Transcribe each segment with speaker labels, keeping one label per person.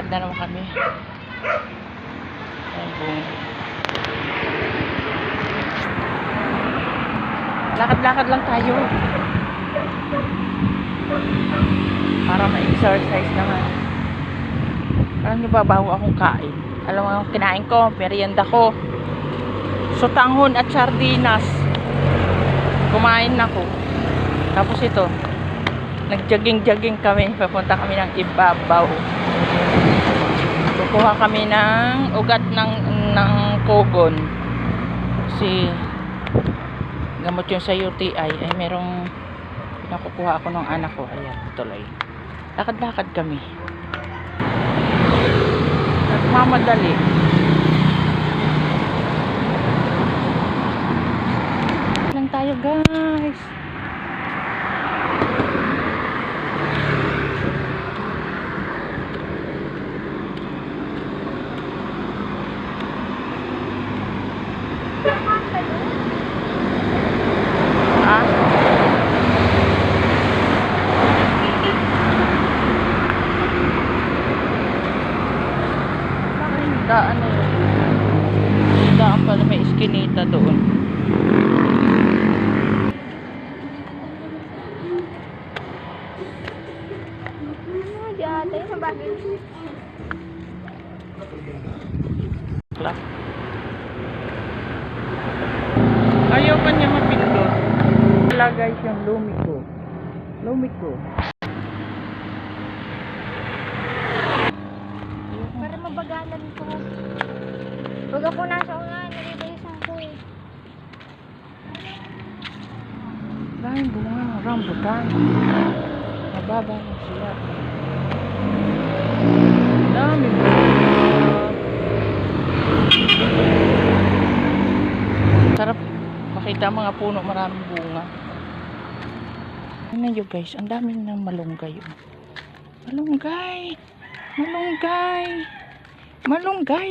Speaker 1: Lakad na naman kami. Lakad-lakad lang tayo. Para ma-exercise naman. Parang nababaho akong kain. Alam mo yung kinain ko, merienda ko. Sotanghon at sardinas. Kumain ako. Tapos ito, nag-jogging-jogging kami. Papunta kami ng ibabaw. Kukuha kami ng ugat ng kogon. Kasi gamot yung sa UTI ay merong pinakukuha ako ng anak ko. Ayan, tuloy. Lakad-lakad kami. Nagmamadali. Lang tayo, guys. Daan na yun. Daan pala, may iskinita doon. Ayaw pa niya mapindot. Wala guys yung lumiko. Lumiko.
Speaker 2: Para mabagalan ko. Huwag ako nasa unahan, nalibalisan ko eh.
Speaker 1: Dahil bunga ng rambutan. Mababa na sila. Dami bunga. Sarap makita mga puno, maraming bunga. Ano nyo guys, ang daming ng malunggay. Malunggay! Malunggay! Malunggay!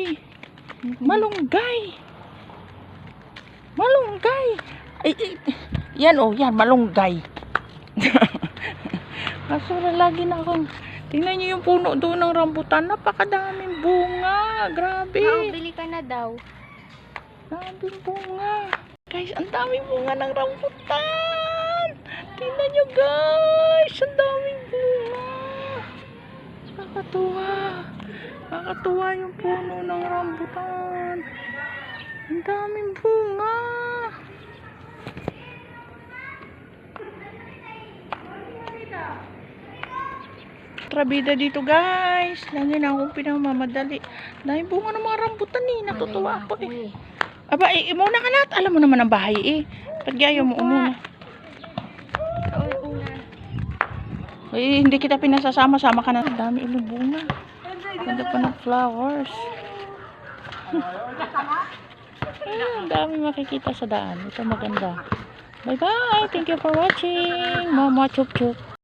Speaker 1: Malunggay! Malunggay! Ay, yan oh, yan, malunggay. Kaso lagi na akong, tingnan nyo yung puno doon ng rambutan, napakadaming bunga. Grabe.
Speaker 2: Bili ka na daw.
Speaker 1: Daming bunga. Guys, ang daming bunga ng rambutan. Tingnan nyo guys, ang daming bunga. Nakakatuwa. Nakakatuwa yung puno ng rambutan. Ang daming bunga. Trabida dito guys. Lagi na akong pinamamadali. Daming bunga ng mga rambutan eh. Natutuwa ako eh. Aba, muna ka na. Alam mo naman ang bahay eh. Pag ayaw mo umuna. Eh, hindi kita pinasasama. Sama ka na. Dami ulit bunga. Ganda pa ng flowers. Ang dami makikita sa daan. Ito maganda. Bye bye. Thank you for watching. Mama chup chup.